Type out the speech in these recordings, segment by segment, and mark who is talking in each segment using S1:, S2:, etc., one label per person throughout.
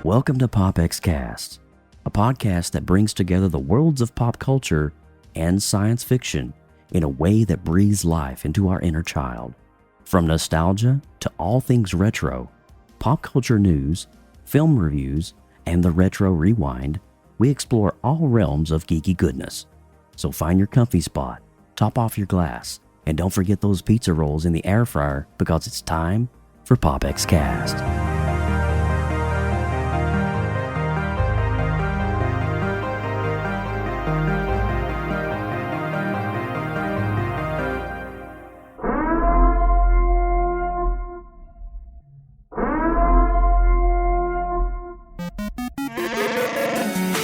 S1: Welcome to PopX Cast, a podcast that brings together the worlds of pop culture and science fiction in a way that breathes life into our inner child. From nostalgia to all things retro, pop culture news, film reviews, and the Retro Rewind, we explore all realms of geeky goodness. So find your comfy spot, top off your glass, and don't forget those pizza rolls in the air fryer because it's time for PopX Cast.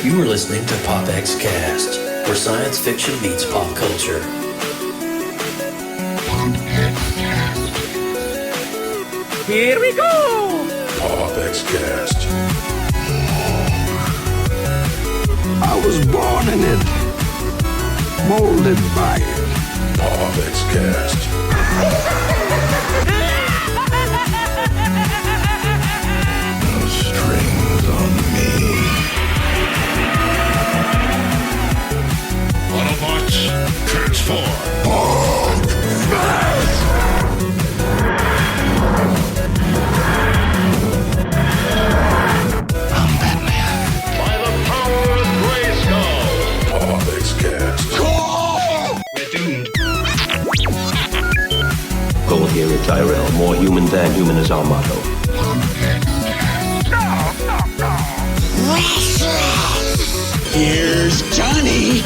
S1: You are listening to PopX Cast, where science fiction meets pop culture.
S2: Here we go!
S3: PopX Cast.
S4: I was born in it, molded by it.
S3: PopX Cast. No strings on me. Autobots, transform. I'm Batman. By the power of Grayskull. PopX Cast.
S2: We're doomed.
S5: Goal here at Tyrell. More human than human is our motto.
S6: Here's Johnny.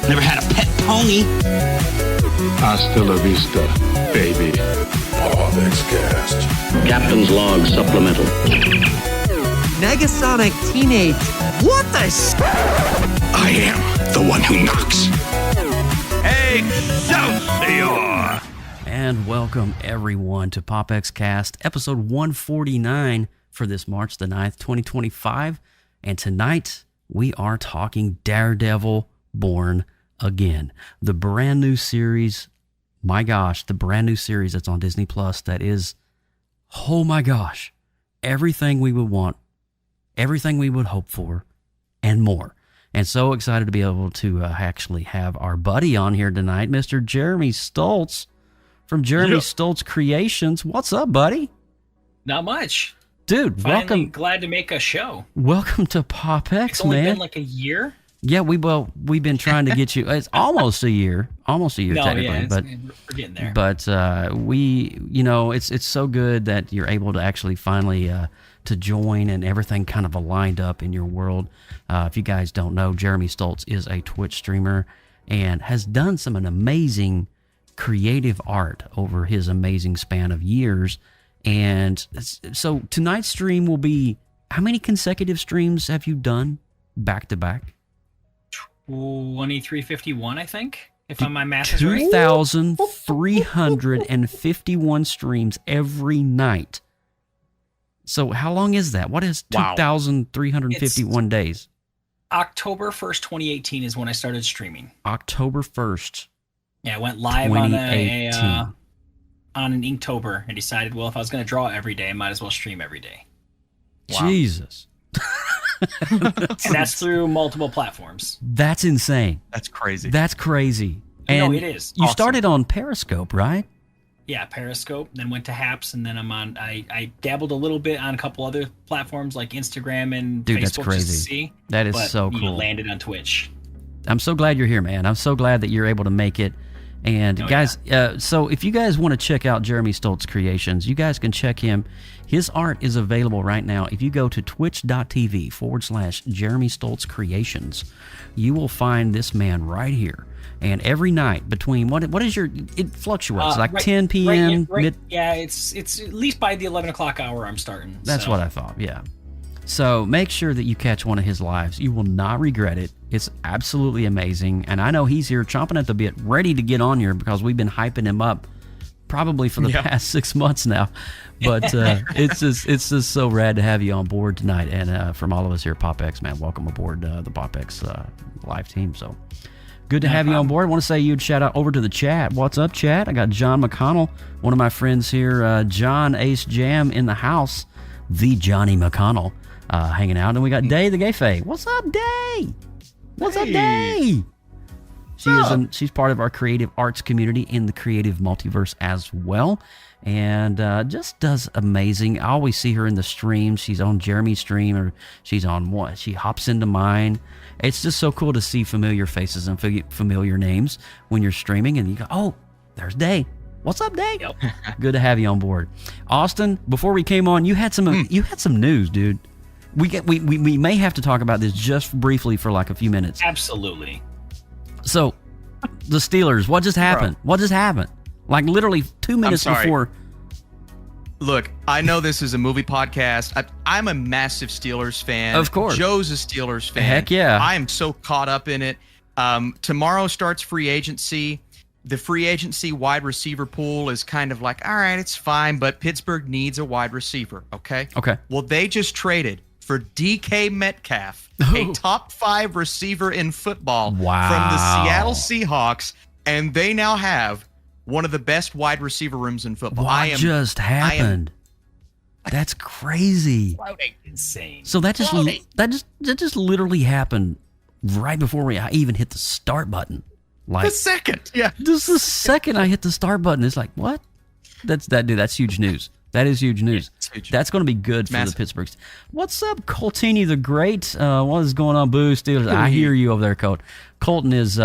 S6: Never had a pet pony.
S4: Hasta la vista, baby.
S3: PopX Cast.
S5: Captain's log supplemental.
S7: Negasonic Teenage. What the
S6: I am the one who knocks.
S2: Excelsior!
S1: And welcome everyone to PopX Cast, episode 149 for this March the 9th, 2025. And tonight we are talking Daredevil Born Again, the brand new series. My gosh, the brand new series that's on Disney Plus that is, oh my gosh, everything we would want, everything we would hope for, and more. And so excited to be able to actually have our buddy on here tonight, Mr. Jeremy Stoltz from Jeremy Stoltz Creations. What's up, buddy?
S8: Not much.
S1: Dude,
S8: Finally
S1: welcome.
S8: glad to make a show.
S1: Welcome to PopX,
S8: It's only
S1: man.
S8: been like a year.
S1: Yeah, we've been trying to get you. It's almost a year technically,
S8: yeah,
S1: but
S8: we're getting there.
S1: But it's so good that you're able to actually finally to join and everything kind of aligned up in your world. If you guys don't know, Jeremy Stoltz is a Twitch streamer and has done some amazing creative art over his amazing span of years. And so tonight's stream will be, how many consecutive streams have you done back to back?
S8: 2351, I think, if my math is right.
S1: 2,351 streams every night. So how long is that? What is 2,351 days?
S8: October 1st, 2018 is when I started streaming.
S1: October 1st.
S8: Yeah, I went live on an Inktober and decided, well, if I was going to draw every day, I might as well stream every day.
S1: Wow. Jesus.
S8: And that's through multiple platforms.
S1: That's insane.
S2: That's crazy.
S1: And
S8: it is.
S1: You started on Periscope, right?
S8: Yeah, Periscope, then went to Haps, and then I dabbled a little bit on a couple other platforms like Instagram and
S1: Dude,
S8: Facebook
S1: that's crazy.
S8: just to see.
S1: That is
S8: but,
S1: so cool.
S8: Landed on Twitch.
S1: I'm so glad you're here, man. I'm so glad that you're able to make it. And guys, so if you guys want to check out Jeremy Stoltz Creations, you guys can check him. His art is available right now. If you go to twitch.tv/Jeremy Stoltz Creations, you will find this man right here. And every night between, what is your, it fluctuates, 10 p.m.
S8: Yeah, it's at least by the 11 o'clock hour I'm starting.
S1: That's what I thought, yeah. So make sure that you catch one of his lives. You will not regret it. It's absolutely amazing. And I know he's here chomping at the bit, ready to get on here because we've been hyping him up probably for the past 6 months now. But it's just so rad to have you on board tonight. And from all of us here at PopX, man, welcome aboard the PopX live team. So good to have you on board. I want to say a huge shout out over to the chat. What's up, chat? I got John McConnell, one of my friends here, John Ace Jam in the house. the Johnny McConnell, hanging out. And we got Day the Gay Faye. What's up, Day? What's up, Day? She's part of our creative arts community in the creative multiverse as well. And just does amazing. I always see her in the stream. She's on Jeremy's stream, or she's on what? She hops into mine. It's just so cool to see familiar faces and familiar names when you're streaming, and you go, oh, there's Day. What's up, Day? Yep. Good to have you on board. Austin, before we came on, you had some news, dude. We may have to talk about this just briefly for like a few minutes.
S8: Absolutely. So,
S1: the Steelers, what just happened? What just happened? Like literally 2 minutes before.
S9: Look, I know this is a movie podcast. I'm a massive Steelers fan.
S1: Of course.
S9: Joe's a Steelers fan.
S1: Heck yeah.
S9: I am so caught up in it. Tomorrow starts free agency. The free agency wide receiver pool is kind of like, all right, it's fine, but Pittsburgh needs a wide receiver, okay?
S1: Okay.
S9: Well, they just traded for DK Metcalf, a top 5 receiver in football from the Seattle Seahawks, and they now have one of the best wide receiver rooms in football.
S1: What just happened? That's crazy.
S8: Insane.
S1: So that just literally happened right before I even hit the start button. Like
S9: the second, yeah.
S1: Just the second I hit the start button, it's like, what? That's huge news. That is huge news. That's going to be good for the Pittsburgh. What's up, Coltini the Great? What is going on, Boo Steelers? I hear you over there, Colt. Colton is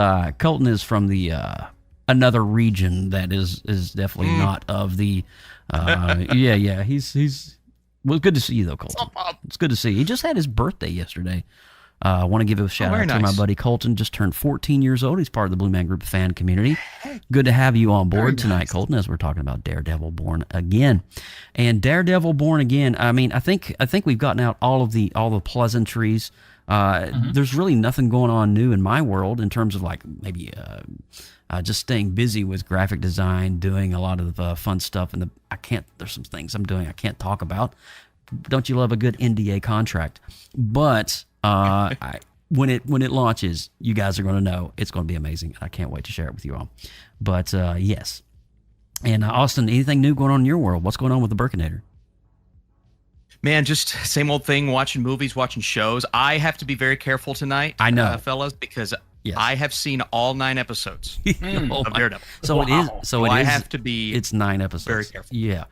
S1: from the another region that is definitely not of the. Yeah. He's. Well, good to see you though, Colton. It's good to see you. He just had his birthday yesterday. I want to give a shout out to my buddy Colton. Just turned 14 years old. He's part of the Blue Man Group fan community. Good to have you on board tonight, Colton, as we're talking about Daredevil Born Again. And Daredevil Born Again, I mean, I think we've gotten out all the pleasantries. There's really nothing going on new in my world in terms of like maybe just staying busy with graphic design, doing a lot of fun stuff. And there's some things I'm doing I can't talk about. Don't you love a good NDA contract? But when it launches, you guys are going to know it's going to be amazing. I can't wait to share it with you all. But yes. And Austin, anything new going on in your world? What's going on with the Burkinator?
S9: Man, just same old thing, watching movies, watching shows. I have to be very careful tonight,
S1: I know,
S9: fellas, because I have seen all 9 episodes of Daredevil.
S1: So I
S9: have to be.
S1: It's 9 episodes.
S9: Very careful.
S1: Yeah.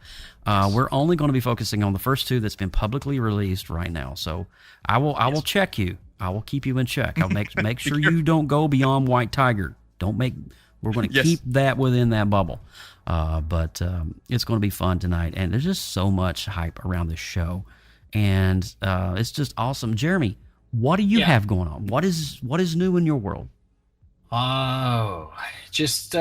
S1: We're only going to be focusing on the first 2 that's been publicly released right now. So I will check you. I will keep you in check. I'll make sure you don't go beyond White Tiger. We're going to keep that within that bubble. But it's going to be fun tonight, and there's just so much hype around this show, and it's just awesome. Jeremy, what do you have going on? What is new in your world?
S8: Oh, just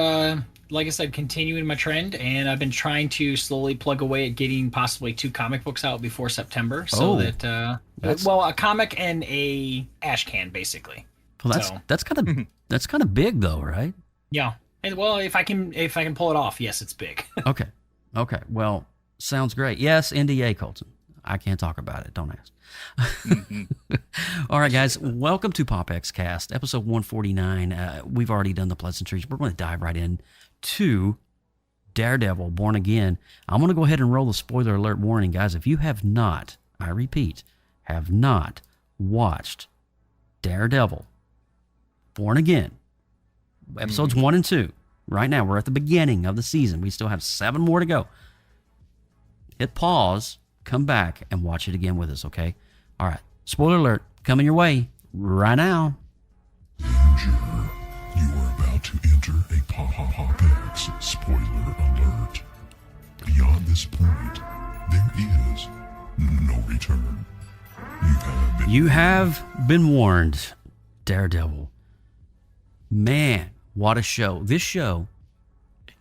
S8: like I said, continuing my trend, and I've been trying to slowly plug away at getting possibly 2 comic books out before September, so that a comic and a ash can, basically.
S1: Well, that's kind of big, though, right?
S8: Yeah. And well, if I can pull it off, yes, it's big.
S1: Okay. Well, sounds great. Yes, NDA, Colton. I can't talk about it. Don't ask. All right, guys. Welcome to PopX Cast, episode 149. We've already done the pleasantries. We're going to dive right in to Daredevil Born Again. I'm going to go ahead and roll the spoiler alert warning, guys. If you have not, I repeat, have not watched Daredevil Born Again, episodes 1 and 2. Right now, we're at the beginning of the season. We still have 7 more to go. Hit pause, come back, and watch it again with us, okay? All right. Spoiler alert coming your way right now.
S3: Danger. You are about to enter a PopX spoiler alert. Beyond this point, there is no return. You have
S1: been warned. Daredevil. Man, what a show. This show,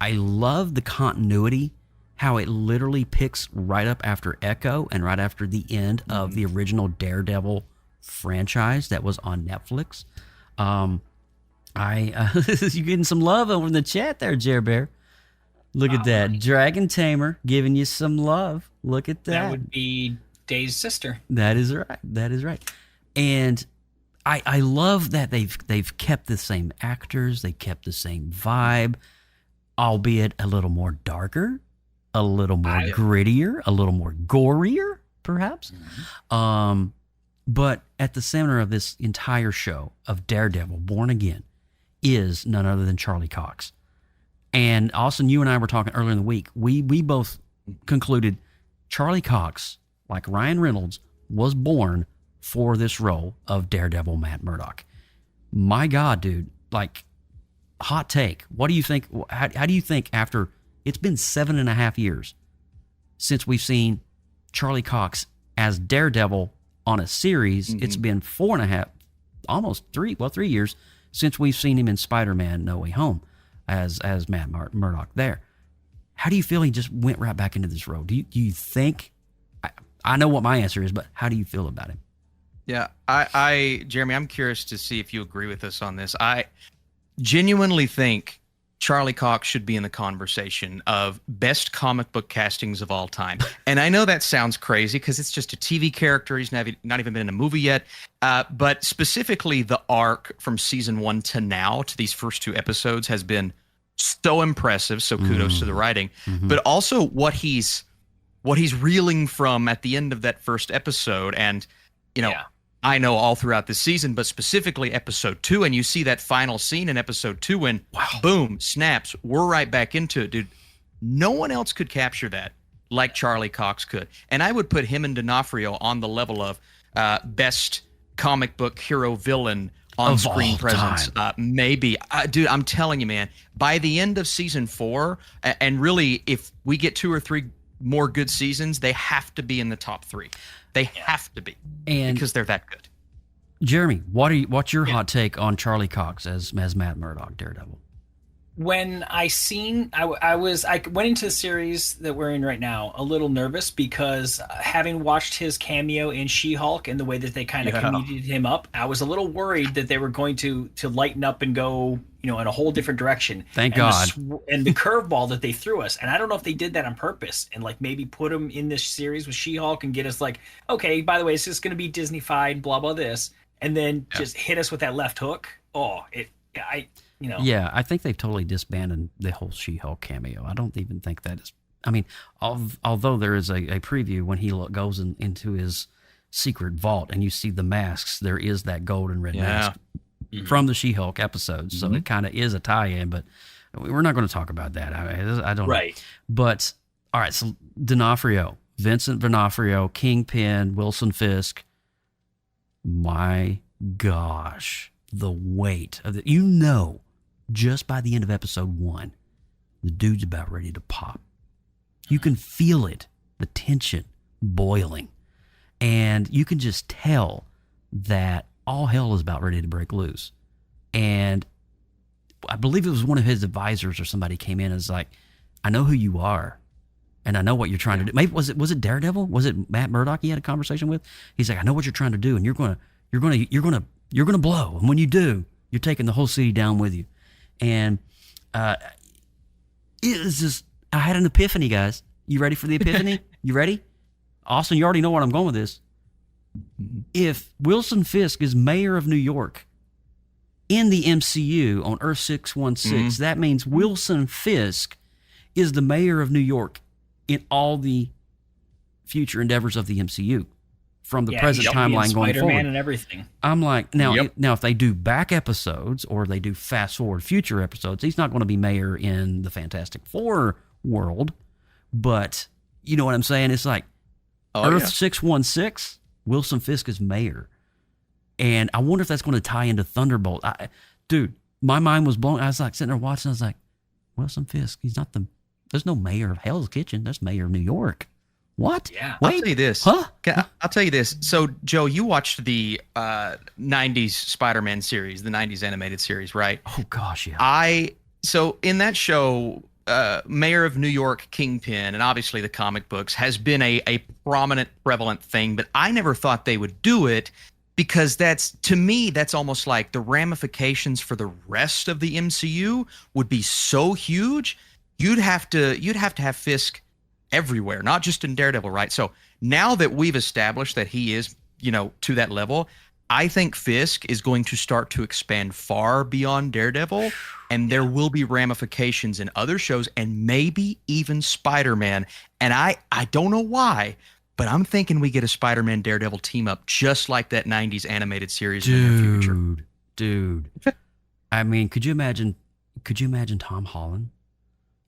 S1: I love the continuity, how it literally picks right up after Echo and right after the end of the original Daredevil franchise that was on Netflix. You getting some love over in the chat there, Jer Bear. Look at that. Dragon Tamer giving you some love. Look at that.
S8: That would be Day's sister.
S1: That is right. And I love that they've kept the same actors, they kept the same vibe, albeit a little more darker, a little more grittier, a little more gorier. perhaps. But at the center of this entire show of Daredevil, Born Again, is none other than Charlie Cox. And Austin, you and I were talking earlier in the week. We both concluded Charlie Cox, like Ryan Reynolds, was born for this role of Daredevil Matt Murdock. My God, dude, like, hot take. What do you think? How do you think after it's been 7.5 years since we've seen Charlie Cox as Daredevil on a series? It's been 4.5, almost 3 years since we've seen him in Spider-Man No Way Home as Matt Murdock there. How do you feel he just went right back into this role? Do you think, I know what my answer is, but how do you feel about him?
S9: Yeah, Jeremy, I'm curious to see if you agree with us on this. I genuinely think Charlie Cox should be in the conversation of best comic book castings of all time. And I know that sounds crazy because it's just a TV character. He's not even been in a movie yet. But specifically, the arc from season 1 to now, to these first 2 episodes, has been so impressive. So kudos to the writing. But also what he's reeling from at the end of that first episode. And, I know all throughout the season, but specifically episode 2, and you see that final scene in episode 2 when, boom, snaps, we're right back into it, dude. No one else could capture that like Charlie Cox could. And I would put him and D'Onofrio on the level of best comic book hero villain on-screen presence. Maybe. Dude, I'm telling you, man, by the end of season 4, and really if we get 2 or 3 more good seasons, they have to be in the top 3. They have to be, and because they're that good.
S1: Jeremy, what's your hot take on Charlie Cox as Matt Murdock, Daredevil?
S8: When I went into the series that we're in right now a little nervous because having watched his cameo in She-Hulk and the way that they kind of comedied him up, I was a little worried that they were going to lighten up and go, in a whole different direction.
S1: Thank God.
S8: And the curveball that they threw us, and I don't know if they did that on purpose and like maybe put him in this series with She-Hulk and get us like, okay, by the way, it's just going to be Disney-fied, blah blah this, and then just hit us with that left hook.
S1: Yeah, I think they've totally disbanded the whole She-Hulk cameo. I don't even think that is. I mean, although there is a preview when he goes into his secret vault and you see the masks, there is that gold and red mask from the She-Hulk episodes. So it kind of is a tie-in, but we're not going to talk about that. I don't know. But, all right, so Vincent D'Onofrio, Kingpin, Wilson Fisk. My gosh, the weight of it. Just by the end of episode 1, the dude's about ready to pop. You can feel it, the tension boiling. And you can just tell that all hell is about ready to break loose. And I believe it was one of his advisors or somebody came in and was like, I know who you are, and I know what you're trying to do. Maybe was it Daredevil? Was it Matt Murdock he had a conversation with? He's like, I know what you're trying to do, and you're gonna blow. And when you do, you're taking the whole city down with you. And it was just, I had an epiphany, guys. You ready for the epiphany? You ready? Austin, you already know where I'm going with this. If Wilson Fisk is mayor of New York in the MCU on Earth 616, that means Wilson Fisk is the mayor of New York in all the future endeavors of the MCU. From the present timeline going
S8: Spider-Man
S1: forward,
S8: and everything.
S1: I'm like, now if they do back episodes or they do fast forward future episodes, he's not going to be mayor in the Fantastic Four world. But you know what I'm saying? It's like Earth 616, Wilson Fisk is mayor, and I wonder if that's going to tie into Thunderbolt. Dude, my mind was blown. I was like sitting there watching. I was like, Wilson Fisk, he's not the. There's no mayor of Hell's Kitchen. There's mayor of New York. What?
S8: Yeah.
S9: Wait, I'll tell you this. Huh? I'll tell you this. So, Joe, you watched the 90s Spider-Man series, the 90s animated series, right?
S1: Oh, gosh, yeah.
S9: So in that show, Mayor of New York, Kingpin, and obviously the comic books, has been a prominent, prevalent thing, but I never thought they would do it because to me, that's almost like the ramifications for the rest of the MCU would be so huge. You'd have to have Fisk everywhere, not just in Daredevil, right? So now that we've established that he is, to that level, I think Fisk is going to start to expand far beyond Daredevil, and there will be ramifications in other shows and maybe even Spider-Man. And I don't know why, but I'm thinking we get a Spider-Man Daredevil team up just like that 90s animated series in the near future.
S1: Dude. I mean, could you imagine Tom Holland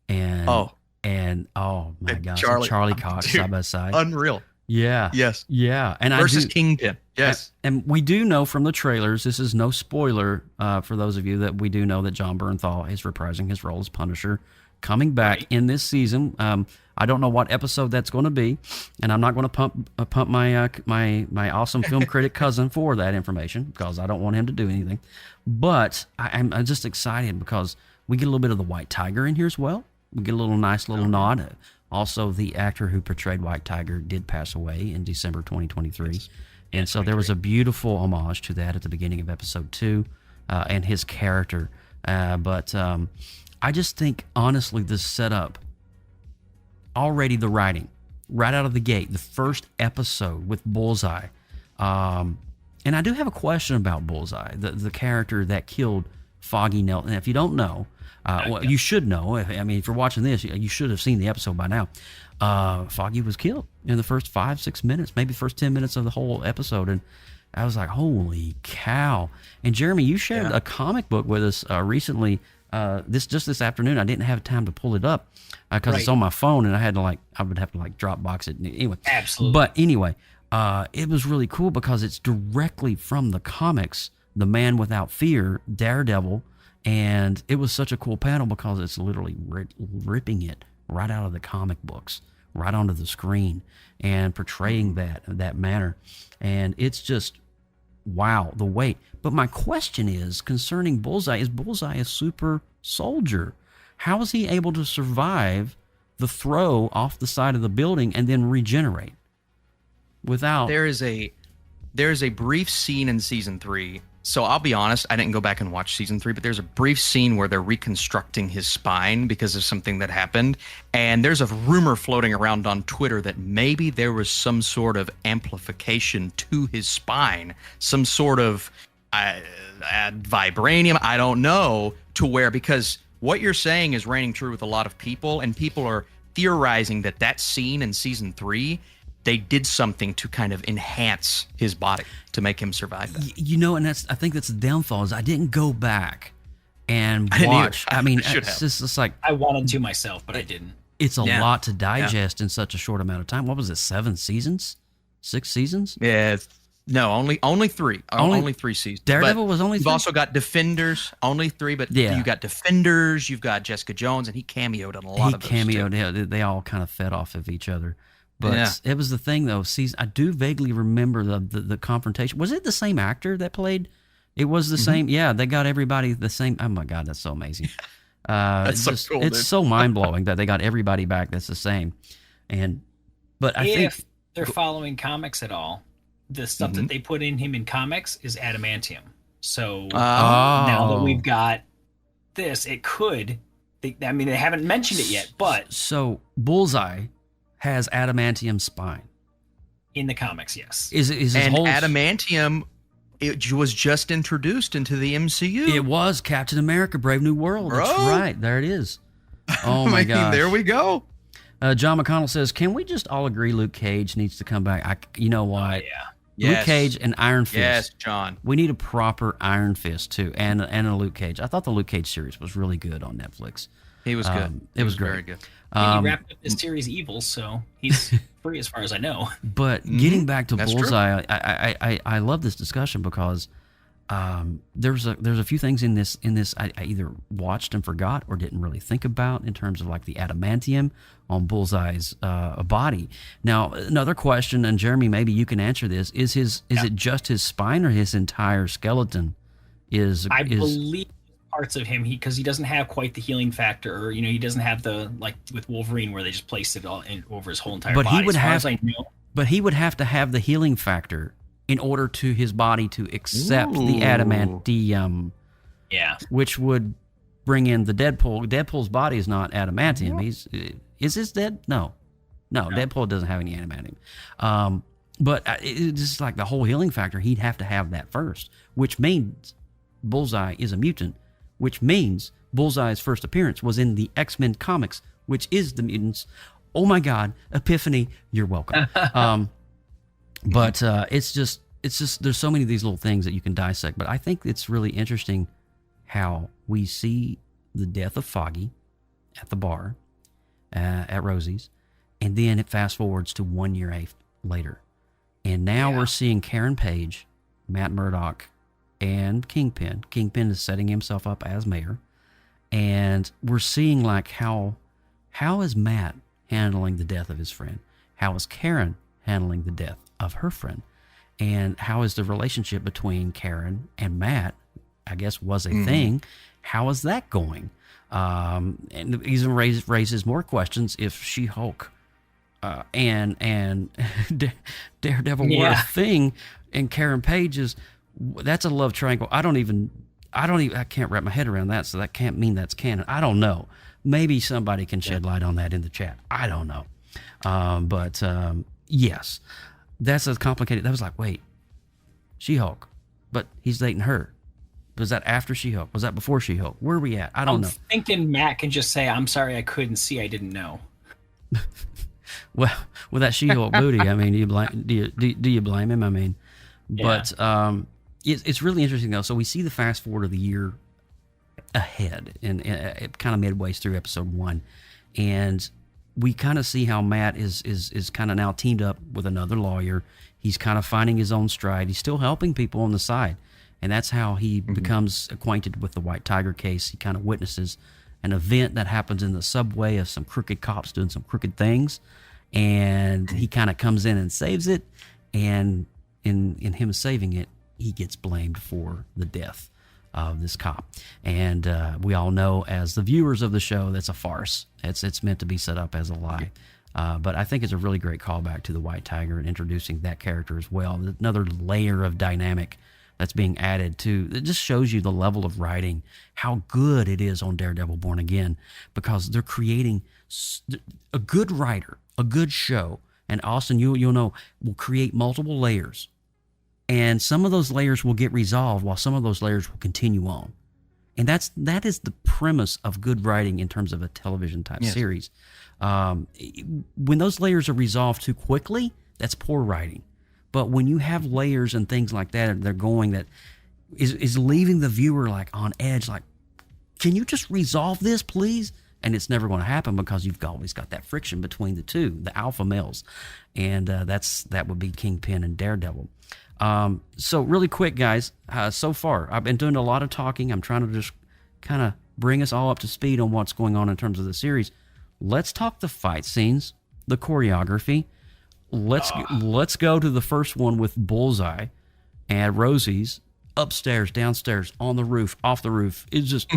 S1: and oh my gosh, Charlie Cox side by side?
S9: Unreal.
S1: Yeah.
S9: Yes.
S1: Yeah. And
S9: versus Kingpin. Yes.
S1: And we do know from the trailers, this is no spoiler for those of you, that we do know that Jon Bernthal is reprising his role as Punisher, coming back in this season. I don't know what episode that's going to be, and I'm not going to pump my awesome film critic cousin for that information because I don't want him to do anything. But I'm just excited because we get a little bit of the White Tiger in here as well. We get a nice little nod. Also, the actor who portrayed White Tiger did pass away in December 2023. And so there was a beautiful homage to that at the beginning of episode 2 and his character. But I just think, honestly, this setup, already the writing, right out of the gate, the first episode with Bullseye. And I do have a question about Bullseye, the character that killed Foggy Nelson. And if you don't know, well, you should know. I mean, if you're watching this, you should have seen the episode by now. Foggy was killed in the first 5-6 minutes, maybe the first 10 minutes of the whole episode. And I was like, holy cow. And Jeremy, you shared a comic book with us recently, this afternoon. I didn't have time to pull it up because it's on my phone, and I would have to Dropbox it anyway.
S8: Absolutely.
S1: But anyway, it was really cool because it's directly from the comics, The Man Without Fear, Daredevil. And it was such a cool panel because it's literally ripping it right out of the comic books, right onto the screen, and portraying that manner. And it's just, wow, the weight. But my question is concerning Bullseye. Is Bullseye a super soldier? How is he able to survive the throw off the side of the building and then regenerate without...
S9: There is a brief scene in season 3. So I'll be honest, I didn't go back and watch season 3, but there's a brief scene where they're reconstructing his spine because of something that happened. And there's a rumor floating around on Twitter that maybe there was some sort of amplification to his spine, some sort of vibranium, I don't know, to where, because what you're saying is reigning true with a lot of people, and people are theorizing that scene in season 3, they did something to kind of enhance his body to make him survive that.
S1: And I think that's the downfall, is I didn't go back and watch. It's like...
S8: I wanted to myself, but I didn't.
S1: It's a lot to digest in such a short amount of time. What was it, 7 seasons? 6 seasons?
S9: Yeah, no, only 3. Only 3 seasons.
S1: Daredevil was only 3?
S9: You've also got Defenders, only 3, but you got Defenders, you've got Jessica Jones, and he cameoed on a lot of those. He cameoed,
S1: they all kind of fed off of each other. But it was the thing, though. I do vaguely remember the confrontation. Was it the same actor that played? It was the same. Yeah, they got everybody the same. Oh, my God, that's so amazing.
S9: That's so cool,
S1: it's so mind-blowing that they got everybody back that's the same. But I think...
S8: If they're following comics at all, the stuff that they put in him in comics is adamantium. So now that we've got this, it could... they haven't mentioned it yet, but...
S1: So, Bullseye has adamantium spine
S8: in the comics. Yes,
S1: is
S9: adamantium? It was just introduced into the MCU.
S1: It was Captain America: Brave New World. Bro. That's right. There it is. Oh my God!
S9: There we go.
S1: John McConnell says, "Can we just all agree Luke Cage needs to come back?" You know what?
S9: Yes.
S1: Luke Cage and Iron Fist.
S9: Yes, John.
S1: We need a proper Iron Fist too, and a Luke Cage. I thought the Luke Cage series was really good on Netflix.
S9: He was good.
S1: It was great.
S9: Very good.
S8: And he wrapped up this series evil, so he's free as far as I know.
S1: But getting back to Bullseye, I love this discussion because there's a few things in this I either watched and forgot or didn't really think about in terms of like the adamantium on Bullseye's body. Now, another question, and Jeremy, maybe you can answer this: is it just his spine or his entire skeleton? I
S8: believe parts of him, because he doesn't have quite the healing factor, or he doesn't have the, like with Wolverine where they just placed it all over his whole entire body.
S1: But he would have to have the healing factor in order to his body to accept the adamantium.
S8: Yeah, which
S1: would bring in the Deadpool. Deadpool's body is not adamantium. Is his dead? No. Deadpool doesn't have any adamantium. But it's just like the whole healing factor. He'd have to have that first, which means Bullseye is a mutant, which means Bullseye's first appearance was in the X-Men comics, which is the mutants oh my God, epiphany, you're welcome. But it's just there's so many of these little things that you can dissect. But I think it's really interesting how we see the death of Foggy at the bar at Rosie's, and then it fast forwards to 1 year later. And now we're seeing Karen Page, Matt Murdock, and Kingpin. Kingpin is setting himself up as mayor. And we're seeing like how is Matt handling the death of his friend? How is Karen handling the death of her friend? And how is the relationship between Karen and Matt, I guess was a thing, how is that going? And it even raises more questions if She-Hulk and Daredevil were a thing, and Karen Page that's a love triangle. I can't wrap my head around that, so that can't mean that's canon. I don't know. Maybe somebody can shed light on that in the chat. I don't know. But yes, that's as complicated. That was like, wait, She-Hulk, but he's dating her. Was that after She-Hulk? Was that before She-Hulk? Where are we at? I don't know.
S8: I'm thinking Matt can just say, I'm sorry I couldn't see. I didn't know.
S1: Well, with that She-Hulk booty, I mean, do you blame him? I mean, but it's really interesting though. So we see the fast forward of the year ahead, and kind of midway through episode 1, and we kind of see how Matt is kind of now teamed up with another lawyer. He's kind of finding his own stride. He's still helping people on the side, and that's how he becomes acquainted with the White Tiger case. He kind of witnesses an event that happens in the subway of some crooked cops doing some crooked things, and he kind of comes in and saves it, and in him saving it, he gets blamed for the death of this cop. And we all know, as the viewers of the show, that's a farce. It's meant to be set up as a lie. But I think it's a really great callback to the White Tiger and introducing that character as well. Another layer of dynamic that's being added to. It just shows you the level of writing, how good it is on Daredevil Born Again, because they're creating a good writer, a good show. And Austin, you'll know, will create multiple layers. And some of those layers will get resolved while some of those layers will continue on. And that is the premise of good writing in terms of a television type series. When those layers are resolved too quickly, that's poor writing. But when you have layers and things like that, and they're going, that is leaving the viewer like on edge, like, can you just resolve this, please? And it's never going to happen because you've always got that friction between the two, the alpha males. And that would be Kingpin and Daredevil. So really quick, guys, so far, I've been doing a lot of talking. I'm trying to just kind of bring us all up to speed on what's going on in terms of the series. Let's talk the fight scenes, the choreography. Let's go to the first one with Bullseye and Rosie's upstairs, downstairs, on the roof, off the roof. It's just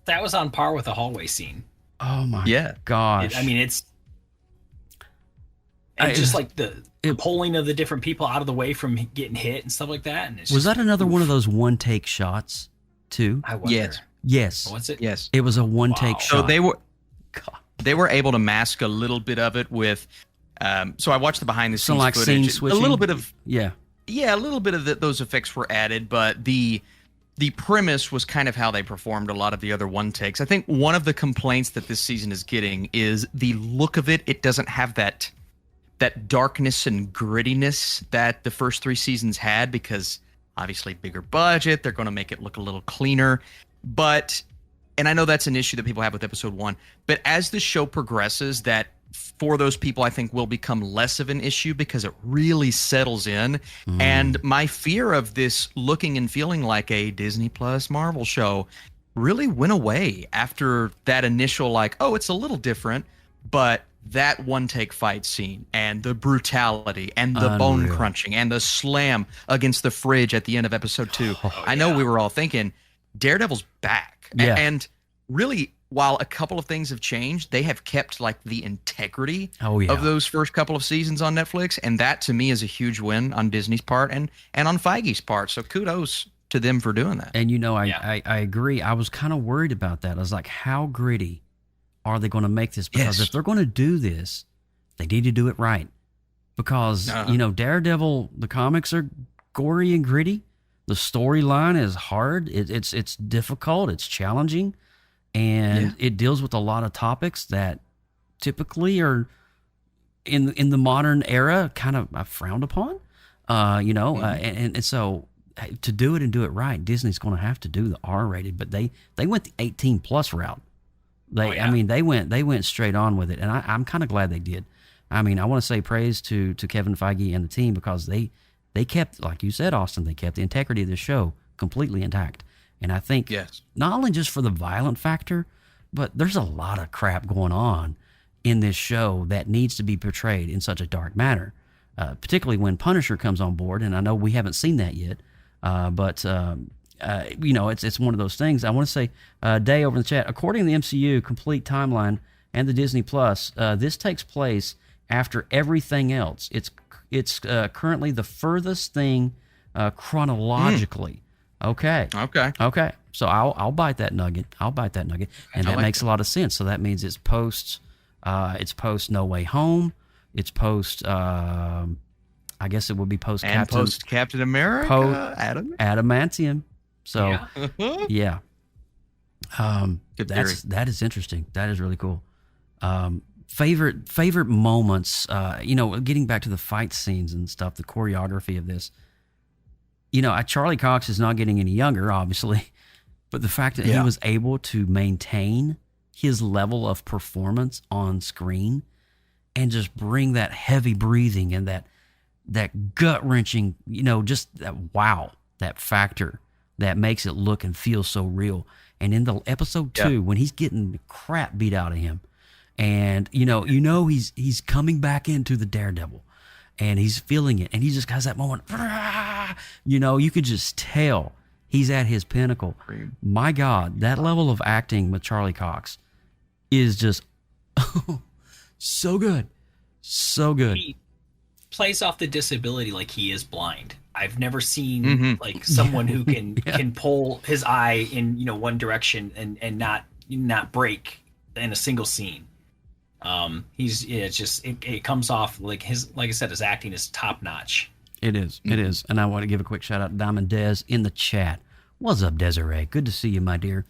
S8: that was on par with the hallway scene.
S1: Oh my gosh!
S8: It's just like the pulling of the different people out of the way from getting hit and stuff like that. And
S1: was that another one of those one take shots too?
S8: I wonder.
S1: Yes.
S8: Was it?
S9: Yes.
S1: It was a one take shot.
S9: So they were able to mask a little bit of it with. So I watched the behind the scenes footage.
S1: Scene switching?
S9: A little bit of
S1: a
S9: little bit of those effects were added, but the premise was kind of how they performed a lot of the other one takes. I think one of the complaints that this season is getting is the look of it. It doesn't have that darkness and grittiness that the first 3 seasons had, because obviously bigger budget, they're going to make it look a little cleaner. And I know that's an issue that people have with episode 1, but as the show progresses, that for those people, I think will become less of an issue because it really settles in. And my fear of this looking and feeling like a Disney Plus Marvel show really went away after that initial, like, oh, it's a little different, but that one take fight scene and the brutality and the bone crunching and the slam against the fridge at the end of episode 2. I know we were all thinking Daredevil's back. And really, while a couple of things have changed, they have kept like the integrity of those first couple of seasons on Netflix. And that to me is a huge win on Disney's part and on Feige's part. So kudos to them for doing that.
S1: And I agree. I was kind of worried about that. I was like, how gritty are they going to make this? Because if they're going to do this, they need to do it right. Because, Daredevil, the comics are gory and gritty. The storyline is hard. It's difficult. It's challenging. And it deals with a lot of topics that typically are in the modern era kind of frowned upon. And so to do it and do it right, Disney's going to have to do the R-rated, but they went the 18 plus route. I mean, they went straight on with it, and I'm kind of glad they did. I mean, I want to say praise to Kevin Feige and the team, because they kept, like you said, Austin, they kept the integrity of the show completely intact. And I think not only just for the violent factor, but there's a lot of crap going on in this show that needs to be portrayed in such a dark manner, particularly when Punisher comes on board. And I know we haven't seen that yet, but it's one of those things. I want to say, Day over in the chat, according to the MCU complete timeline and the Disney Plus, this takes place after everything else. It's currently the furthest thing chronologically. Okay. So I'll bite that nugget. And that makes a lot of sense. So that means it's post No Way Home. It's post. I guess it would be post
S9: Captain America.
S1: Adamantium. So yeah. That is interesting. That is really cool. Favorite moments. Getting back to the fight scenes and stuff, the choreography of this. Charlie Cox is not getting any younger, obviously, but the fact that he was able to maintain his level of performance on screen and just bring that heavy breathing and that gut wrenching, just that factor that makes it look and feel so real. And in the episode 2, when he's getting the crap beat out of him, and he's coming back into the Daredevil, and he's feeling it, and he just has that moment. You could just tell he's at his pinnacle. My God, that level of acting with Charlie Cox is just so good. So good.
S8: He plays off the disability like he is blind. I've never seen someone wwho can pull his eye in one direction and not break in a single scene. It comes off like I said, his acting is top notch.
S1: It is. And I want to give a quick shout out to Diamond Dez in the chat. What's up, Desiree? Good to see you, my dear.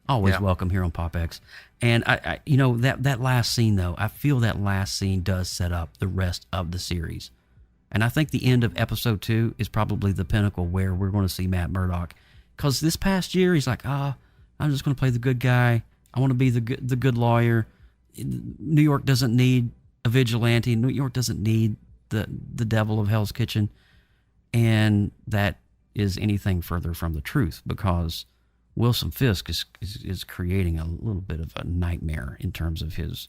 S1: Always welcome here on PopX. And I that last scene though, I feel that last scene does set up the rest of the series. And I think the end of episode 2 is probably the pinnacle where we're going to see Matt Murdock. Because this past year, he's like, I'm just going to play the good guy. I want to be the good lawyer. New York doesn't need a vigilante. New York doesn't need the devil of Hell's Kitchen. And that is anything further from the truth, because Wilson Fisk is creating a little bit of a nightmare in terms of his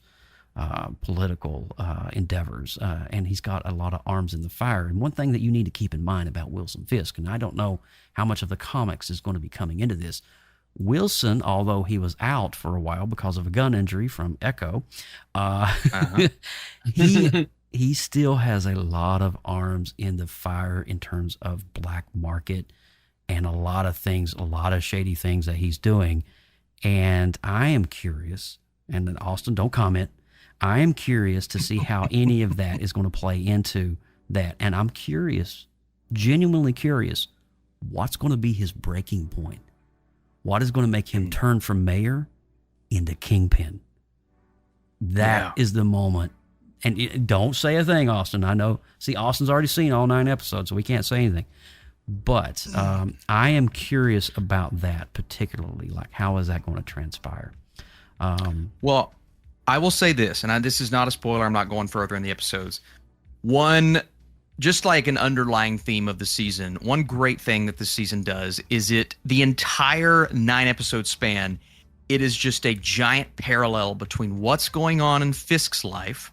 S1: political endeavors, and he's got a lot of arms in the fire. And one thing that you need to keep in mind about Wilson Fisk, and I don't know how much of the comics is going to be coming into this, Wilson, although he was out for a while because of a gun injury from Echo, he still has a lot of arms in the fire in terms of black market and a lot of things, a lot of shady things that he's doing. And I am curious, and then Austin, don't comment, I am curious to see how any of that is going to play into that. And I'm curious, genuinely curious, what's going to be his breaking point? What is going to make him turn from mayor into kingpin? That is the moment. And don't say a thing, Austin. I know. See, Austin's already seen all 9 episodes, so we can't say anything. But I am curious about that particularly. Like, how is that going to transpire?
S9: Well, I will say this, and this is not a spoiler. I'm not going further in the episodes. One, just like an underlying theme of the season, one great thing that the season does is the entire 9-episode span, it is just a giant parallel between what's going on in Fisk's life,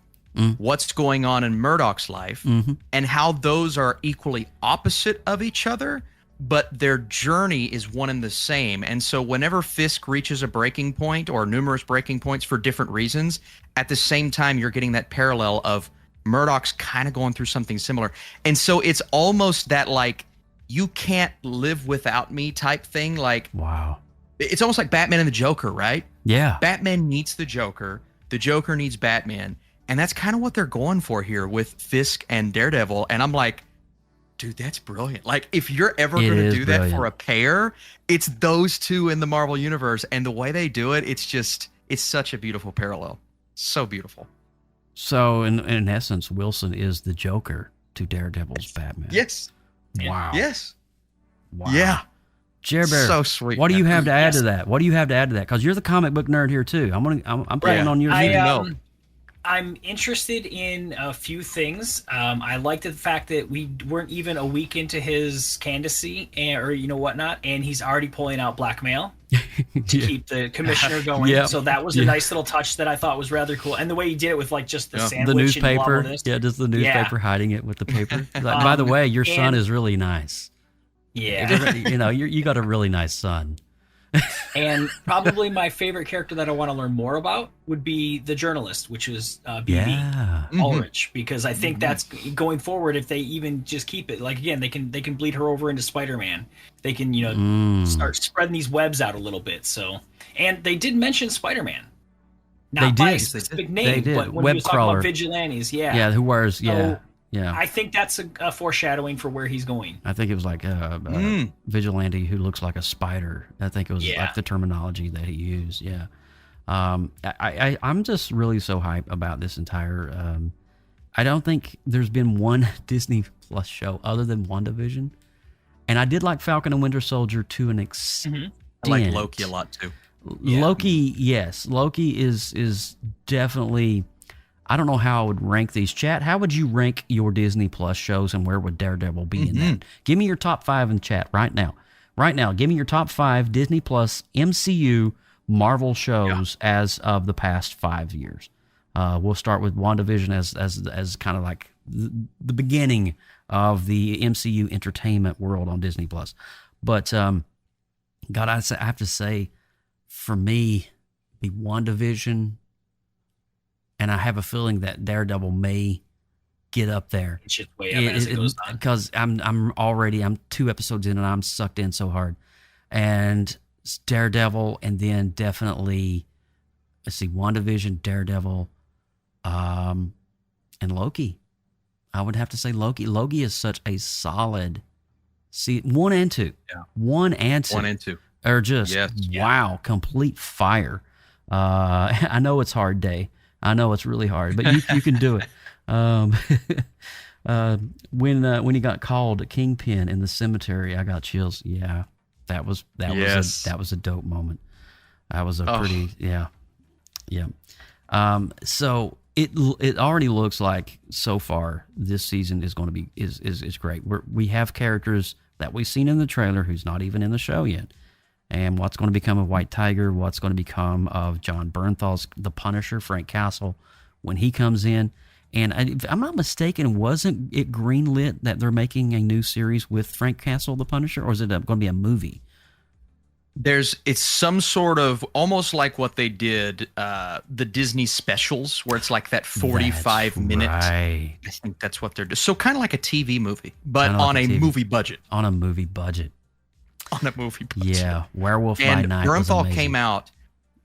S9: what's going on in Murdock's life, and how those are equally opposite of each other, but their journey is one and the same. And so whenever Fisk reaches a breaking point, or numerous breaking points for different reasons, at the same time you're getting that parallel of Murdock's kind of going through something similar. And so it's almost that, like, you can't live without me type thing. Like,
S1: wow.
S9: It's almost like Batman and the Joker, right?
S1: Yeah.
S9: Batman needs the Joker needs Batman. And that's kind of what they're going for here with Fisk and Daredevil. And I'm like, dude, that's brilliant. Like, if you're ever going to do that for a pair, it's those two in the Marvel Universe. And the way they do it, it's such a beautiful parallel. So beautiful.
S1: So in essence, Wilson is the Joker to Daredevil's Batman.
S9: Yes.
S1: Wow.
S9: Yes.
S1: Wow.
S9: Yeah.
S1: Jer Bear,
S9: so sweet.
S1: What do you have to add
S8: Yes.
S1: to that? What do you have to add to that? Because you're the comic book nerd here too. I'm playing on your view.
S8: I'm interested in a few things. I liked the fact that we weren't even a week into his candidacy or whatnot, and he's already pulling out blackmail to keep the commissioner going.
S1: Yep.
S8: So that was a nice little touch that I thought was rather cool, and the way he did it with like just the sandwich,
S1: The newspaper,
S8: and
S1: just the newspaper hiding it with the paper. By the way, your son is really nice.
S8: Yeah,
S1: you got a really nice son.
S8: And probably my favorite character that I want to learn more about would be the journalist, which is BB Ulrich, because I think that's going forward. If they even just keep it, like again, they can bleed her over into Spider-Man. They can start spreading these webs out a little bit. So, and they did mention Spider-Man, not by a specific name, but when he was talking about vigilantes,
S1: who wears
S8: I think that's a foreshadowing for where he's going.
S1: I think it was like a vigilante who looks like a spider. I think it was like the terminology that he used. Yeah. I'm just really so hyped about this entire. I don't think there's been one Disney Plus show other than WandaVision. And I did like Falcon and Winter Soldier to an extent.
S9: I like Loki a lot too.
S1: Loki, yes. Loki is definitely. I don't know how I would rank these. Chat, how would you rank your Disney Plus shows, and where would Daredevil be in that? Give me your top 5 in chat right now. Right now, give me your top 5 Disney Plus MCU Marvel shows as of the past 5 years. We'll start with WandaVision as kind of like the beginning of the MCU entertainment world on Disney Plus. But God, I have to say, for me, the WandaVision. And I have a feeling that Daredevil may get up there.
S8: It's just way up as it goes on.
S1: Because I'm 2 episodes in and I'm sucked in so hard. And Daredevil, and then definitely, let's see, WandaVision, Daredevil, and Loki. I would have to say Loki. Loki is such a solid 1 and 2.
S9: Yeah.
S1: 1 and 2.
S9: 1 and 2.
S1: Are just, wow, complete fire. I know it's hard, Day. I know it's really hard, but you can do it. When he got called Kingpin in the cemetery, I got chills. Yeah, that was a dope moment. That was a pretty So it already looks like so far this season is going to be is great. We have characters that we've seen in the trailer who's not even in the show yet. And what's going to become of White Tiger, what's going to become of John Bernthal's The Punisher, Frank Castle, when he comes in. And if I'm not mistaken, wasn't it greenlit that they're making a new series with Frank Castle, The Punisher, or is it going to be a movie?
S9: It's some sort of almost like what they did, the Disney specials, where it's like that 45-minute.
S1: Right.
S9: I think that's what they're doing. So kind of like a TV movie, but on a movie budget.
S1: On a movie budget.
S9: On a movie budget.
S1: Yeah, Werewolf by Night.
S9: Bernthal came out.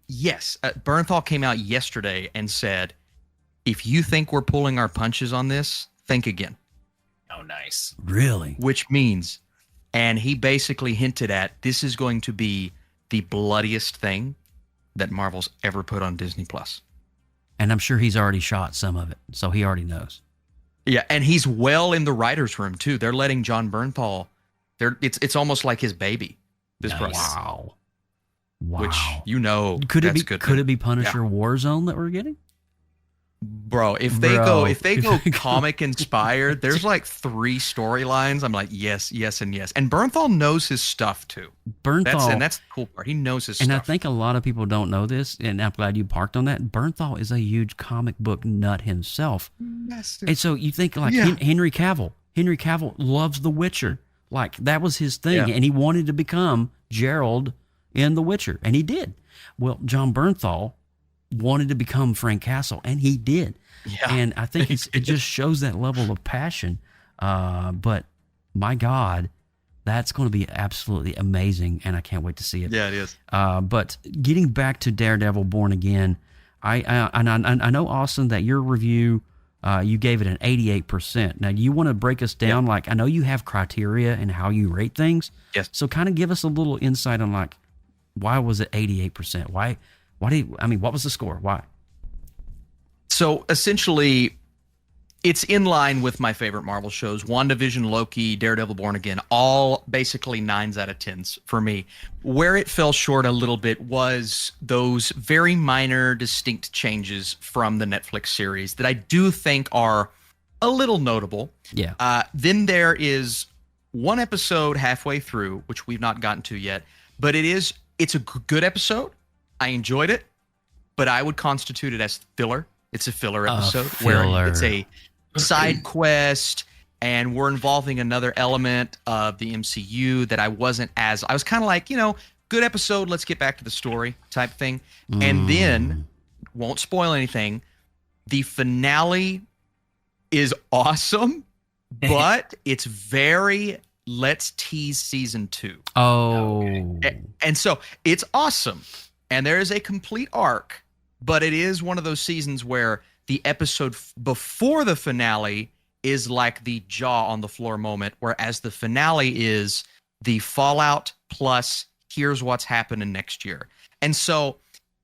S9: Yes, Bernthal came out yesterday and said, "If you think we're pulling our punches on this, think again."
S8: Oh, nice.
S1: Really?
S9: Which means, and he basically hinted at, this is going to be the bloodiest thing that Marvel's ever put on Disney Plus.
S1: And I'm sure he's already shot some of it, so he already knows.
S9: Yeah, and he's well in the writer's room too. They're letting John Bernthal. It's almost like his baby. This process.
S1: Wow.
S9: Which
S1: could it be
S9: good.
S1: Could it be Punisher Warzone that we're getting?
S9: Bro, if they go comic inspired, there's like 3 storylines. I'm like, yes, and yes. And Bernthal knows his stuff too. That's the cool part. He knows his stuff.
S1: And I think a lot of people don't know this, and I'm glad you parked on that. Bernthal is a huge comic book nut himself. And so you think like Henry Cavill. Henry Cavill loves The Witcher. Like that was his thing, and he wanted to become Geralt in The Witcher, and he did. Well, John Bernthal wanted to become Frank Castle, and he did. Yeah, and I think it just shows that level of passion. But my God, that's going to be absolutely amazing, and I can't wait to see it.
S9: Yeah, it is.
S1: But getting back to Daredevil Born Again, I know, Austin, that your review, you gave it an 88%. Now, do you want to break us down? Like, I know you have criteria and how you rate things.
S9: Yes.
S1: So kind of give us a little insight on like, why was it 88%? What was the score? Why?
S9: So essentially, it's in line with my favorite Marvel shows: WandaVision, Loki, Daredevil, Born Again, all basically 9s out of 10s for me. Where it fell short a little bit was those very minor, distinct changes from the Netflix series that I do think are a little notable.
S1: Yeah.
S9: Then there is one episode halfway through, which we've not gotten to yet, but it's a good episode. I enjoyed it, but I would constitute it as filler. It's a filler episode where it's a side quest and we're involving another element of the MCU that I was kind of like, good episode, let's get back to the story type thing. And then, won't spoil anything, the finale is awesome, but it's very, let's tease season 2.
S1: Oh.
S9: And so it's awesome. And there is a complete arc, but it is one of those seasons where the episode before the finale is like the jaw on the floor moment, whereas the finale is the fallout plus here's what's happening next year. And so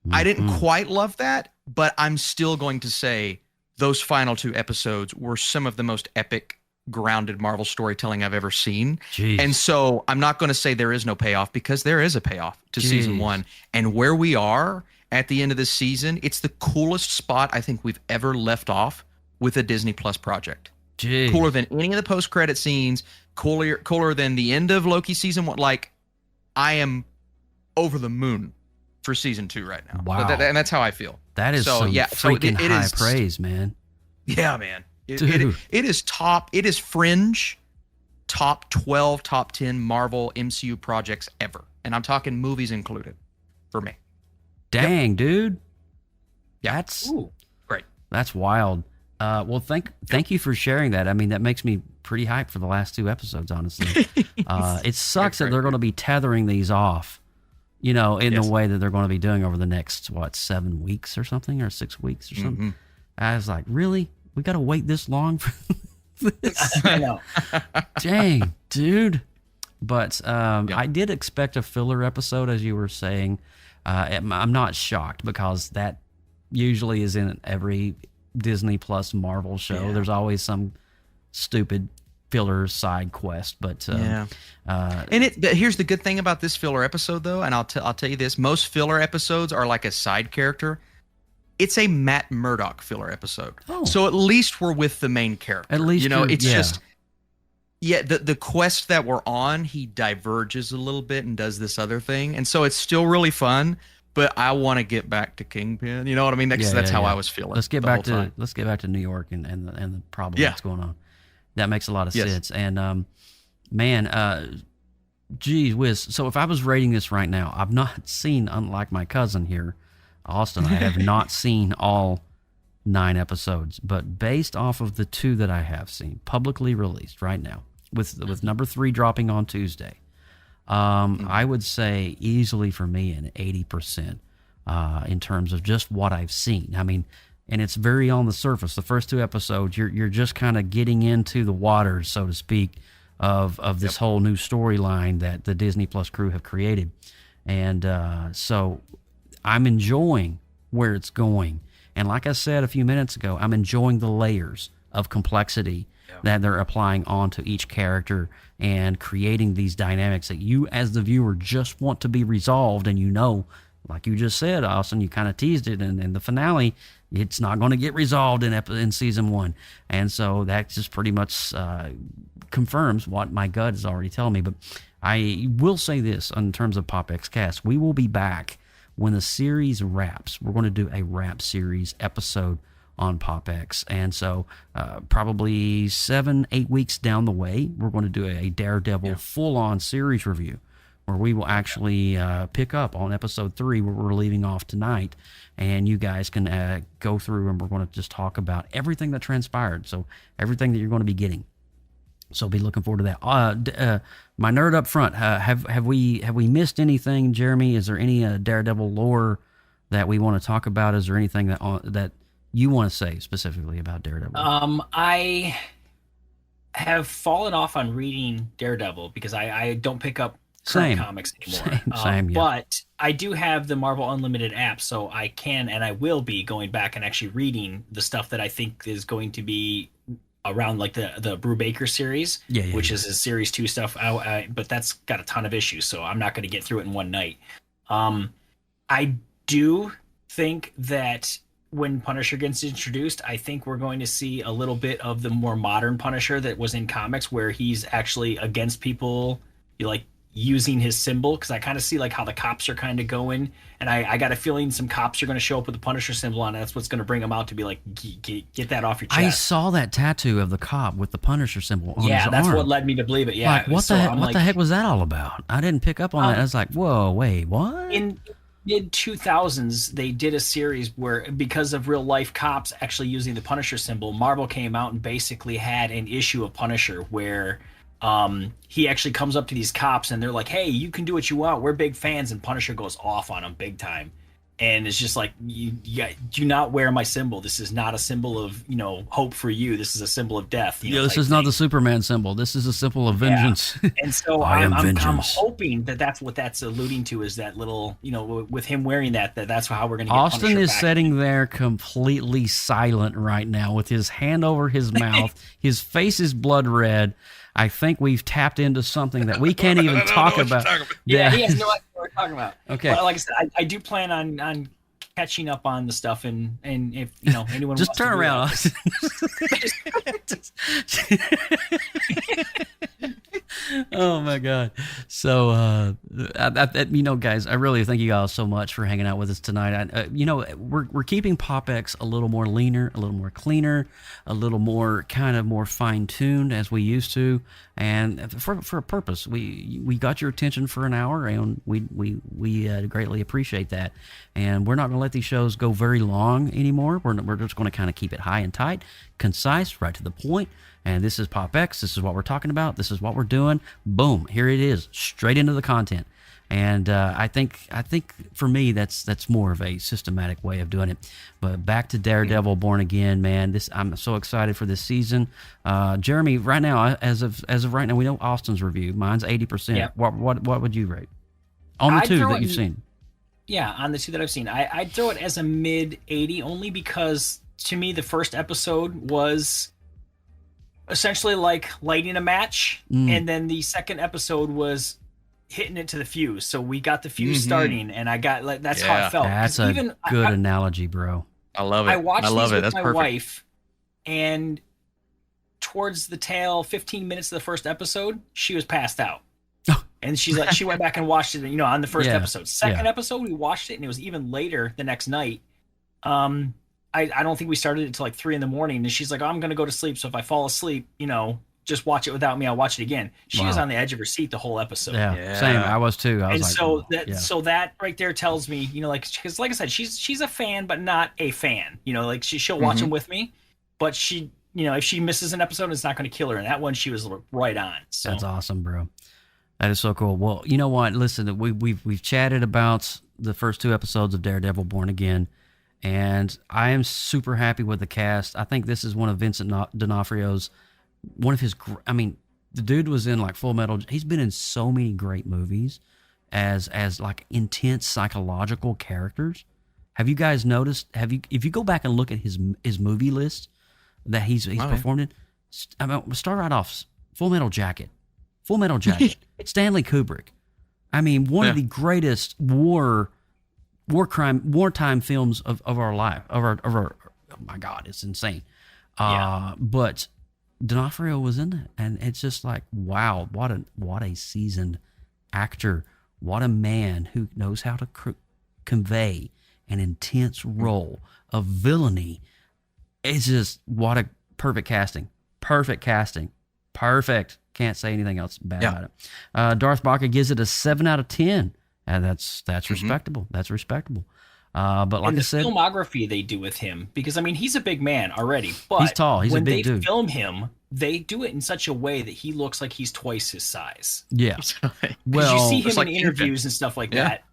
S9: I didn't quite love that, but I'm still going to say those final 2 episodes were some of the most epic, grounded Marvel storytelling I've ever seen.
S1: Jeez.
S9: And so I'm not going to say there is no payoff, because there is a payoff to season 1. And where we are at the end of this season, it's the coolest spot I think we've ever left off with a Disney Plus project.
S1: Jeez.
S9: Cooler than any of the post-credit scenes, cooler than the end of Loki season 1. Like, I am over the moon for season 2 right now.
S1: Wow.
S9: And that's how I feel.
S1: That is freaking high praise, man.
S9: Yeah, man. It is top. It is fringe top 12, top 10 Marvel MCU projects ever. And I'm talking movies included for me.
S1: Dang, dude.
S9: Yeah.
S1: That's
S9: great.
S1: That's wild. Well, thank you for sharing that. I mean, that makes me pretty hyped for the last 2 episodes, honestly. It sucks that they're going to be tethering these off, in the way that they're going to be doing over the next, 7 weeks or something, or 6 weeks or something. I was like, really? We got to wait this long for this?
S8: I know.
S1: Dang, dude. But I did expect a filler episode, as you were saying. I'm not shocked, because that usually is in every Disney Plus Marvel show. There's always some stupid filler side quest, but
S9: here's the good thing about this filler episode, though, and I'll tell you this: most filler episodes are like a side character. It's a Matt Murdock filler episode, so at least we're with the main character.
S1: At least
S9: it's just the quest that we're on, he diverges a little bit and does this other thing, and so it's still really fun. But I want to get back to Kingpin. You know what I mean? That's how I was feeling.
S1: Let's get back to New York and the problem that's going on. That makes a lot of sense. And geez whiz. So if I was rating this right now, I've not seen, unlike my cousin here, Austin, I have not seen all 9 episodes. But based off of the 2 that I have seen publicly released right now, with number 3 dropping on Tuesday, I would say easily for me an 80% in terms of just what I've seen. I mean, and it's very on the surface. The first 2 episodes, you're just kind of getting into the waters, so to speak, of this whole new storyline that the Disney Plus crew have created. And so I'm enjoying where it's going. And like I said a few minutes ago, I'm enjoying the layers of complexity that they're applying onto each character and creating these dynamics that you as the viewer just want to be resolved. And like you just said, Austin, you kind of teased it in the finale, it's not going to get resolved in season 1. And so that just pretty much confirms what my gut is already telling me. But I will say this in terms of PopX Cast, we will be back when the series wraps. We're going to do a wrap series episode on PopX. And so probably 7-8 weeks down the way, we're going to do a Daredevil full-on series review, where we will actually pick up on episode 3, where we're leaving off tonight, and you guys can go through, and we're going to just talk about everything that transpired, so everything that you're going to be getting. So be looking forward to that. My nerd up front, have we missed anything, Jeremy? Is there any Daredevil lore that we want to talk about? Is there anything that you want to say specifically about Daredevil?
S8: I have fallen off on reading Daredevil because I don't pick up
S1: Same.
S8: comics anymore.
S1: Same, yeah.
S8: But I do have the Marvel Unlimited app, so I can and I will be going back and actually reading the stuff that I think is going to be around like the Brubaker series, which is his series 2 stuff. But that's got a ton of issues, so I'm not going to get through it in one night. I do think that when Punisher gets introduced, I think we're going to see a little bit of the more modern Punisher that was in comics, where he's actually against people like using his symbol, because I kind of see like how the cops are kind of going, and I got a feeling some cops are going to show up with the Punisher symbol on it. That's what's going to bring them out to be like, get that off your chest.
S1: I saw that tattoo of the cop with the Punisher symbol on his arm.
S8: Yeah, that's what led me to believe it. Yeah,
S1: like, what the heck was that all about? I didn't pick up on that. I was like, whoa, wait, what?
S8: In mid 2000s, they did a series where, because of real life cops actually using the Punisher symbol, Marvel came out and basically had an issue of Punisher where he actually comes up to these cops and they're like, hey, you can do what you want, we're big fans, and Punisher goes off on them big time, and it's just like, you do not wear my symbol. This is not a symbol of hope for you. This is a symbol of death.
S1: This is not the Superman symbol. This is a symbol of vengeance.
S8: And so I'm hoping that that's what that's alluding to, is that little, with him wearing that's how we're going to get
S1: Austin
S8: Punisher
S1: is
S8: back.
S1: sitting there completely silent right now with his hand over his mouth. His face is blood red. I think we've tapped into something that we can't even talk about.
S8: Yeah, he has no idea what we're talking about.
S1: Okay.
S8: But like I said, I do plan on catching up on the stuff, and if anyone
S1: just
S8: wants
S1: turn
S8: to
S1: around. Oh my God. So guys, I really thank you all so much for hanging out with us tonight. We're keeping PopX a little more leaner, a little more cleaner, a little more kind of more fine-tuned as we used to, and for a purpose. We got your attention for an hour, and we greatly appreciate that. And we're not going to let these shows go very long anymore. We're just going to kind of keep it high and tight, concise, right to the point. And this is PopX. This is what we're talking about. This is what we're doing. Boom, here it is, straight into the content. And I think for me that's more of a systematic way of doing it. But back to Daredevil Born Again, man. I'm so excited for this season. Jeremy, right now, as of right now, we know Austin's review. Mine's 80%.
S8: Yeah.
S1: What would you rate on the two that you've seen?
S8: Yeah, on the two that I've seen, I'd throw it as a mid 80, only because to me the first episode was essentially like lighting a match, and then the second episode was hitting it to the fuse. So we got the fuse starting, and I got that's how I felt.
S1: That's a good analogy, bro.
S9: I love it.
S8: I watched these with
S9: That's
S8: my
S9: perfect.
S8: wife, and towards the tail 15 minutes of the first episode, she was passed out. And she's like, she went back and watched it, on the first episode. Second episode, we watched it, and it was even later the next night. I don't think we started it until like 3 a.m. And she's like, I'm going to go to sleep. So if I fall asleep, just watch it without me. I'll watch it again. She was on the edge of her seat the whole episode.
S1: Yeah. Same. I was too.
S8: So that right there tells me, because like I said, she's a fan, but not a fan. She'll watch them with me, but she, if she misses an episode, it's not going to kill her. And that one, she was right on. So
S1: that's awesome, bro. That is so cool. Well, you know what? Listen, we've chatted about the first 2 episodes of Daredevil Born Again. And I am super happy with the cast. I think this is one of Vincent D'Onofrio's, the dude was in like Full Metal. He's been in so many great movies as like intense psychological characters. Have you guys noticed? If you go back and look at his movie list that he's performed in, start right off, Full Metal Jacket, Stanley Kubrick. One of the greatest wartime films of our life, of our oh my God, it's insane. But D'Onofrio was in it, and it's just like, wow, what a seasoned actor, what a man who knows how to convey an intense role of villainy. It's just, what a perfect casting. Can't say anything else bad about it. Darth Baca gives it a 7 out of 10. And that's respectable. That's respectable. But like
S8: and the
S1: I said,
S8: filmography they do with him, because he's a big man already, but
S1: he's tall. He's a big dude.
S8: When they film him, they do it in such a way that he looks like he's twice his size.
S1: Yeah.
S8: Well, you see him in interviews and stuff like that.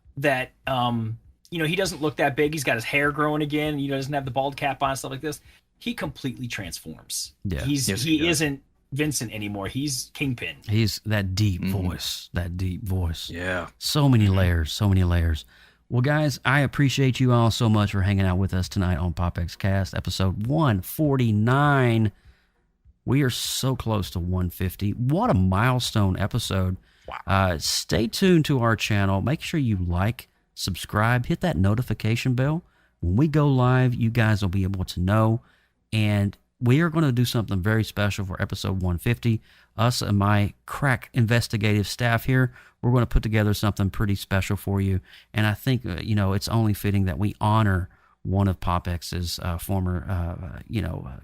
S8: He doesn't look that big. He's got his hair growing again. He doesn't have the bald cap on, stuff like this. He completely transforms.
S1: Yeah.
S8: He isn't Vincent anymore. He's Kingpin.
S1: He's that deep voice. That deep voice.
S9: Yeah.
S1: So many layers. So many layers. Well, guys, I appreciate you all so much for hanging out with us tonight on PopX Cast, episode 149. We are so close to 150. What a milestone episode. Wow. Stay tuned to our channel. Make sure you like, subscribe, hit that notification bell. When we go live, you guys will be able to know. And we are going to do something very special for episode 150. Us and my crack investigative staff here, we're going to put together something pretty special for you. And I think, it's only fitting that we honor one of PopX's former,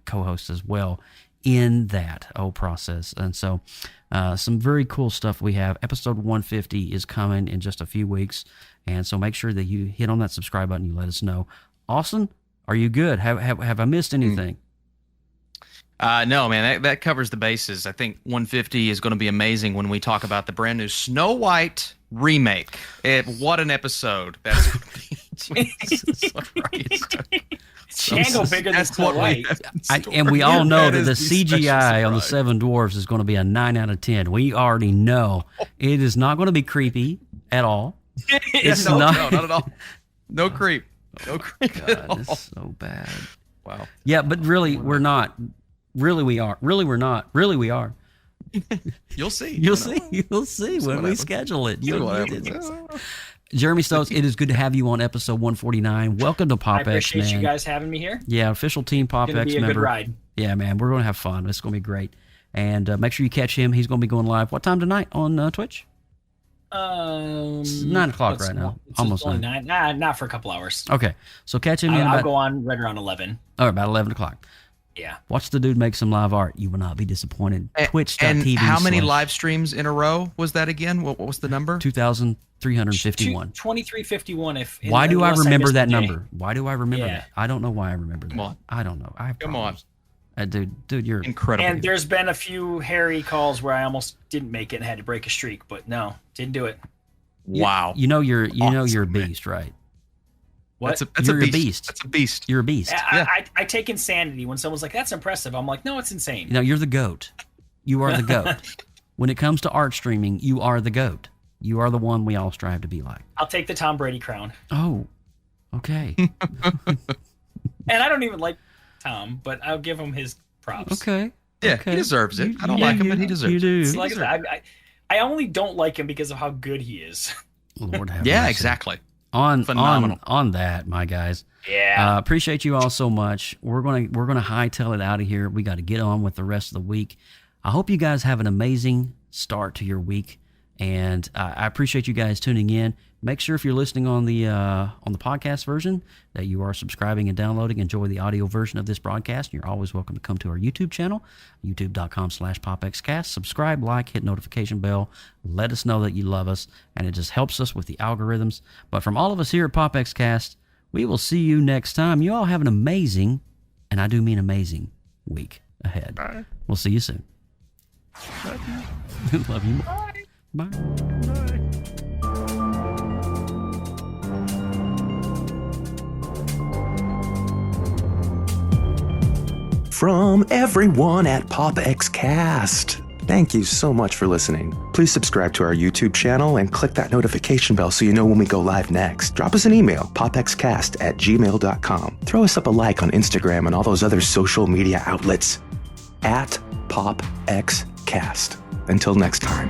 S1: co-hosts as well in that whole process. And so some very cool stuff we have. Episode 150 is coming in just a few weeks. And so make sure that you hit on that subscribe button. You let us know. Austin, are you good? Have I missed anything?
S9: No, man, that covers the bases. I think 150 is going to be amazing when we talk about the brand new Snow White remake. What an episode that's going to be. Jesus Christ.
S8: Can't go bigger than Snow White.
S1: And we all know that the CGI on the Seven Dwarfs is going to be a 9 out of 10. We already know it is not going to be creepy at all. It's
S9: no, not at all. No creep. No creep at all.
S1: It's so bad.
S9: Wow.
S1: Yeah, but really, we're not. Really, we are. Really, we're not. Really, we are.
S9: You'll see.
S1: You'll see when we schedule it. Jeremy Stokes, it is good to have you on episode 149. Welcome to PopX, man. I
S8: appreciate you guys having me here.
S1: Yeah, official Team PopX member.
S8: It's going to be a good ride.
S1: Yeah, man, we're going to have fun. It's going to be great. And make sure you catch him. He's going to be going live. What time tonight on Twitch?
S8: It's
S1: 9 o'clock right now. Almost
S8: 9. Nah, not for a couple hours.
S1: Okay, so catch him.
S8: I'll go on right around 11.
S1: Oh, about 11 o'clock.
S8: Yeah.
S1: Watch the dude make some live art. You will not be disappointed. Twitch.tv.
S9: And how many live streams in a row was that again? What was the number?
S1: 2,351.
S8: 2351.
S1: Why do I remember that number? Why do I remember that? I don't know why I remember that.
S9: Come on.
S1: I don't know. I have
S9: Come
S1: problems. Dude, you're
S9: incredible.
S8: And there's been a few hairy calls where I almost didn't make it and had to break a streak, but no, didn't do it.
S9: Wow.
S1: You're a beast, right?
S8: What?
S9: That's a beast. That's a beast.
S1: You're a beast.
S8: I take insanity when someone's like, "That's impressive." I'm like, "No, it's insane."
S1: You're the GOAT. You are the GOAT. When it comes to art streaming, you are the GOAT. You are the one we all strive to be like.
S8: I'll take the Tom Brady crown.
S1: Oh, okay.
S8: And I don't even like Tom, but I'll give him his props.
S1: Okay.
S9: Yeah,
S1: okay.
S9: He deserves it. I don't like him, but he deserves it.
S1: You do.
S8: Like I only don't like him because of how good he is.
S1: Lord have
S9: Yeah,
S1: mercy.
S9: exactly.
S1: Phenomenal. On that, my guys.
S8: Yeah.
S1: Appreciate you all so much. We're gonna hightail it out of here. We got to get on with the rest of the week. I hope you guys have an amazing start to your week, and I appreciate you guys tuning in. Make sure if you're listening on the podcast version that you are subscribing and downloading. Enjoy the audio version of this broadcast. You're always welcome to come to our YouTube channel, youtube.com/PopXcast. Subscribe, like, hit notification bell. Let us know that you love us, and it just helps us with the algorithms. But from all of us here at PopXcast, we will see you next time. You all have an amazing, and I do mean amazing, week ahead.
S9: Bye.
S1: We'll see you soon. Love you. Bye. Bye.
S10: From everyone at PopX Cast, thank you so much for listening. Please subscribe to our YouTube channel and click that notification bell so you know when we go live next. Drop us an email, popxcast@gmail.com. Throw us up a like on Instagram and all those other social media outlets at PopX Cast. Until next time.